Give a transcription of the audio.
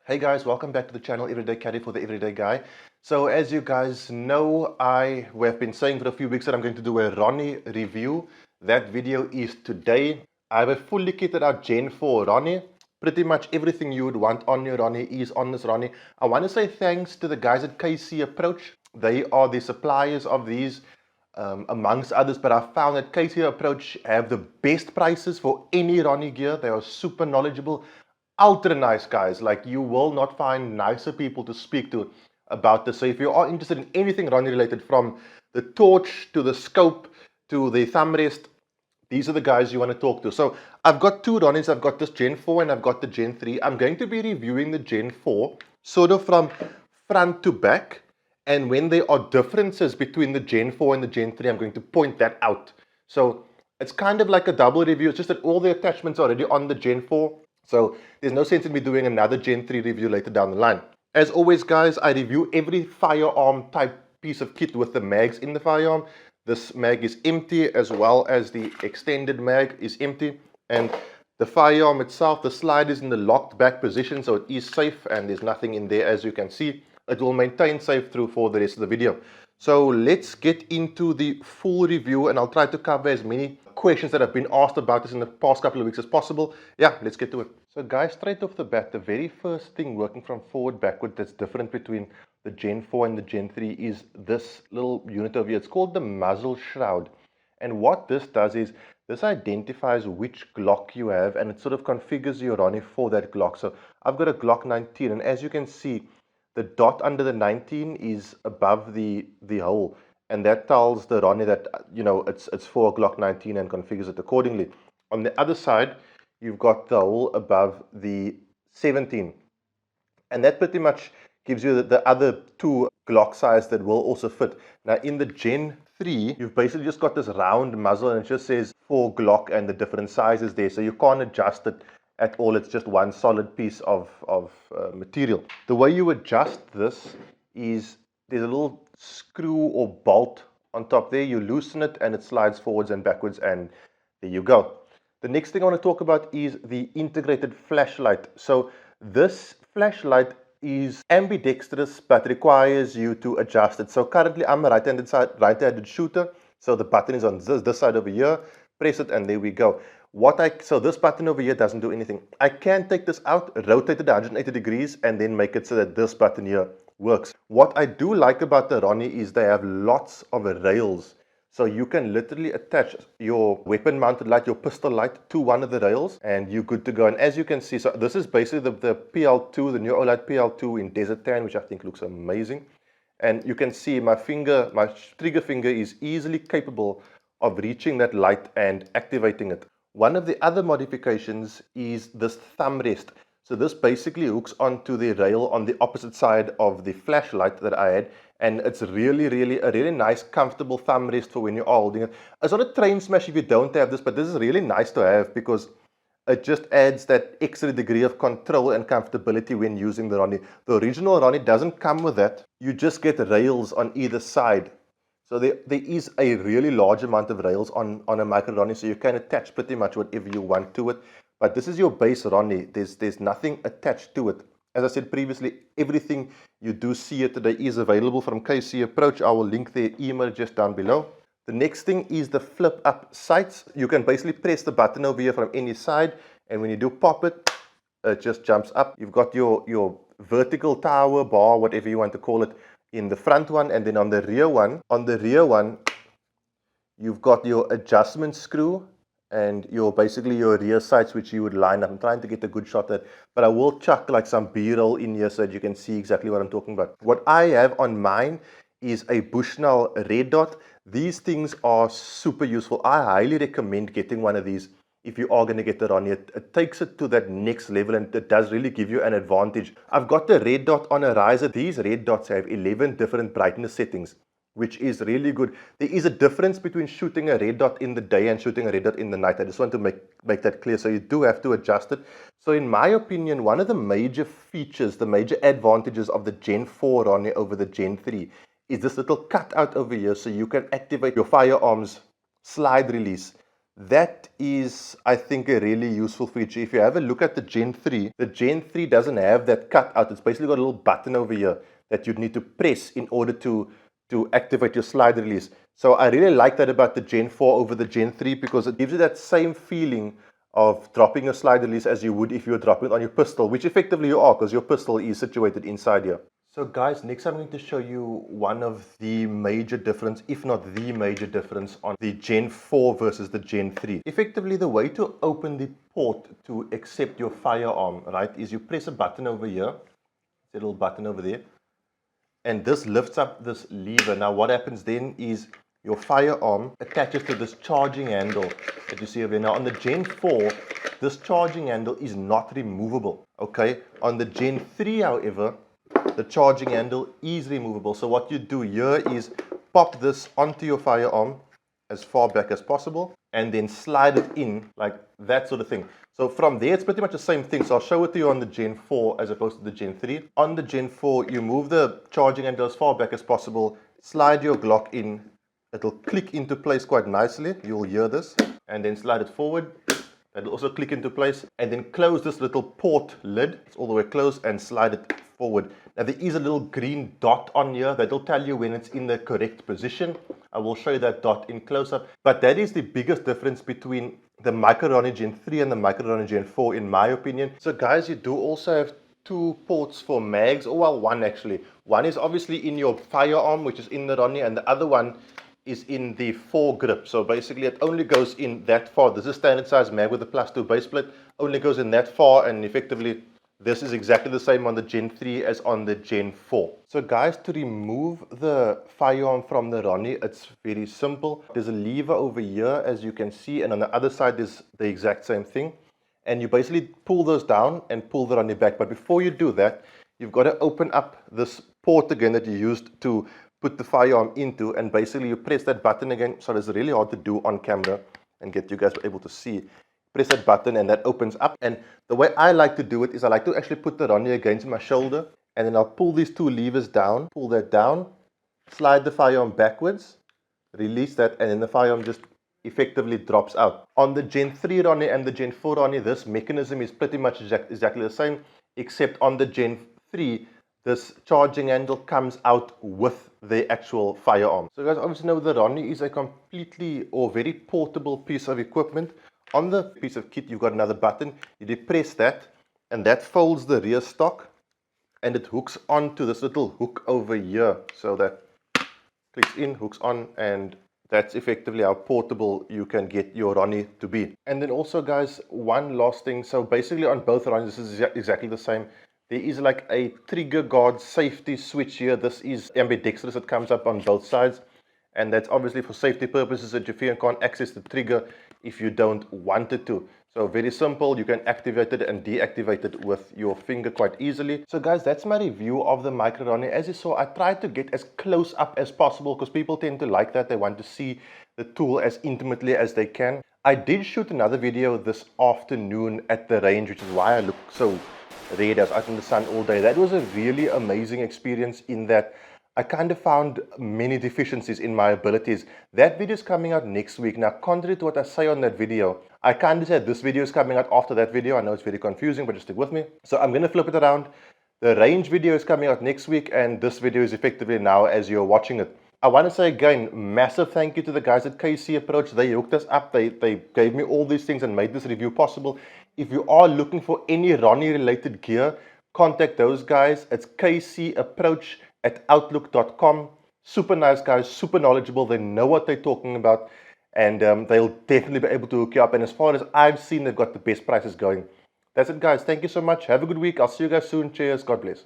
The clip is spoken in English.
Hey guys, welcome back to the channel Everyday Caddy for the Everyday Guy. So as you guys know, I have been saying for a few weeks that I'm going to do a Roni review. That video is today. I have a fully kitted out Gen 4 Roni. Pretty much everything you would want on your Roni is on this Roni. I want to say thanks to the guys at kcapproach. They are the suppliers of these amongst others, but I found that kcapproach have the best prices for any Roni gear. They are super knowledgeable. Ultra nice guys. Like, you will not find nicer people to speak to about this. So if you are interested in anything Roni related, from the torch to the scope to the thumb rest, these are the guys you want to talk to. So I've got two Ronis. I've got this Gen 4 and I've got the Gen 3. I'm going to be reviewing the Gen 4 sort of from front to back, and when there are differences between the Gen 4 and the Gen 3, I'm going to point that out. So it's kind of like a double review. It's just that all the attachments are already on the Gen 4. So there's no sense in me doing another Gen 3 review later down the line. As always, guys, I review every firearm type piece of kit with the mags in the firearm. This mag is empty, as well as the extended mag is empty. And the firearm itself, the slide is in the locked back position, so it is safe and there's nothing in there, as you can see. It will maintain safe through for the rest of the video. So let's get into the full review, and I'll try to cover as many questions that have been asked about this in the past couple of weeks as possible. Yeah, let's get to it. So guys, straight off the bat, the very first thing working from forward backward that's different between the Gen 4 and the Gen 3 is this little unit over here. It's called the muzzle shroud. And what this does is this identifies which Glock you have, and it sort of configures your Roni for that Glock. So I've got a Glock 19, and as you can see, the dot under the 19 is above the hole, and that tells the Roni that, you know, it's for a Glock 19 and configures it accordingly. On the other side, you've got the hole above the 17, and that pretty much gives you the other two Glock size that will also fit. Now in the Gen 3, you've basically just got this round muzzle, and it just says for Glock and the different sizes there, so you can't adjust it at all. It's just one solid piece of material. The way you adjust this is there's a little screw or bolt on top there. You loosen it and it slides forwards and backwards, and there you go. The next thing I want to talk about is the integrated flashlight. So this flashlight is ambidextrous but requires you to adjust it. So currently I'm a right-handed shooter, so the button is on this side over here. Press it and there we go. So this button over here doesn't do anything. I can take this out, rotate it 180 degrees, and then make it so that this button here works. What I do like about the Roni is they have lots of rails. So you can literally attach your weapon mounted light, your pistol light, to one of the rails, and you're good to go. And as you can see, so this is basically the PL2, the new OLED PL2 in Desert Tan, which I think looks amazing. And you can see my trigger finger is easily capable of reaching that light and activating it. One of the other modifications is this thumb rest. So this basically hooks onto the rail on the opposite side of the flashlight that I had, and it's really a really nice, comfortable thumb rest for when you are holding it. It's not a train smash if you don't have this, but this is really nice to have because it just adds that extra degree of control and comfortability when using the Roni. The original Roni doesn't come with that. You just get rails on either side. So there is a really large amount of rails on a micro Roni, so you can attach pretty much whatever you want to it. But this is your base Roni. There's nothing attached to it. As I said previously, everything you do see here today is available from kcapproach. I will link their email just down below. The next thing is the flip up sights. You can basically press the button over here from any side, and when you do pop it, it just jumps up. You've got your vertical tower, bar, whatever you want to call it, in the front one, and then on the rear one, you've got your adjustment screw and basically your rear sights, which you would line up. I'm trying to get a good shot at, but I will chuck like some B-roll in here so that you can see exactly what I'm talking about. What I have on mine is a Bushnell red dot. These things are super useful. I highly recommend getting one of these if you are going to get the Roni. It takes it to that next level, and it does really give you an advantage. I've got the red dot on a riser. These red dots have 11 different brightness settings, which is really good. There is a difference between shooting a red dot in the day and shooting a red dot in the night. I just want to make that clear. So you do have to adjust it. So in my opinion, one of the major features, the major advantages of the Gen 4 Roni over the Gen 3 is this little cutout over here, so you can activate your firearms slide release. That is, I think, a really useful feature. If you have a look at the Gen 3, the Gen 3 doesn't have that cutout. It's basically got a little button over here that you'd need to press in order to activate your slide release. So I really like that about the Gen 4 over the Gen 3 because it gives you that same feeling of dropping your slide release as you would if you were dropping it on your pistol, which effectively you are because your pistol is situated inside here. So guys, next I'm going to show you one of the major difference, if not the major difference, on the Gen 4 versus the Gen 3. Effectively, the way to open the port to accept your firearm, right, is you press a button over here, a little button over there, and this lifts up this lever. Now what happens then is your firearm attaches to this charging handle that you see over here. Now on the Gen 4, this charging handle is not removable, okay? On the Gen 3, however, the charging handle is removable. So what you do here is pop this onto your firearm as far back as possible and then slide it in like that sort of thing. So from there, it's pretty much the same thing. So I'll show it to you on the Gen 4 as opposed to the Gen 3. On the Gen 4, you move the charging handle as far back as possible, slide your Glock in. It'll click into place quite nicely. You'll hear this. And then slide it forward. It'll also click into place. And then close this little port lid. It's all the way closed and slide it forward. Now there is a little green dot on here that'll tell you when it's in the correct position. I will show you that dot in close-up. But that is the biggest difference between the Micro Roni Gen 3 and the Micro Roni Gen 4 in my opinion. So guys, you do also have two ports for mags, or well, one actually. One is obviously in your firearm, which is in the Roni, and the other one is in the foregrip. So basically it only goes in that far. This is standard size mag with a +2 base plate, only goes in that far, and effectively this is exactly the same on the Gen 3 as on the Gen 4. So guys, to remove the firearm from the Roni, it's very simple. There's a lever over here, as you can see, and on the other side is the exact same thing. And you basically pull those down and pull the Roni back. But before you do that, you've got to open up this port again that you used to put the firearm into, and basically you press that button again. So it's really hard to do on camera and get you guys able to see. Press that button and that opens up. And the way I like to do it is I like to actually put the Roni against my shoulder, and then I'll pull these two levers down, pull that down, slide the firearm backwards, release that, and then the firearm just effectively drops out. On the Gen 3 Roni and the Gen 4 Roni, this mechanism is pretty much exactly the same, except on the Gen 3, this charging handle comes out with the actual firearm. So you guys obviously know the Roni is a completely or very portable piece of equipment. On the piece of kit, you've got another button. You depress that, and that folds the rear stock, and it hooks onto this little hook over here. So that clicks in, hooks on, and that's effectively how portable you can get your Roni to be. And then also, guys, one last thing. So basically on both Ronis, this is exactly the same. There is like a trigger guard safety switch here. This is ambidextrous. It comes up on both sides. And that's obviously for safety purposes, that your finger can't access the trigger if you don't want it to. So very simple, you can activate it and deactivate it with your finger quite easily. So guys, that's my review of the Micro Roni. As you saw, I tried to get as close up as possible because people tend to like that. They want to see the tool as intimately as they can. I did shoot another video this afternoon at the range, which is why I look so red. I was out in the sun all day. That was a really amazing experience in that I kind of found many deficiencies in my abilities. That video is coming out next week. Now, contrary to what I say on that video, I kind of said this video is coming out after that video. I know it's very confusing, but just stick with me. So I'm going to flip it around. The range video is coming out next week, and this video is effectively now as you're watching it. I want to say again, massive thank you to the guys at kcapproach. They hooked us up. They gave me all these things and made this review possible. If you are looking for any Roni related gear, contact those guys. It's kcapproach@outlook.com. Super nice guys, super knowledgeable. They know what they're talking about, and they'll definitely be able to hook you up. And as far as I've seen, they've got the best prices going. That's it, guys. Thank you so much. Have a good week. I'll see you guys soon. Cheers. God bless.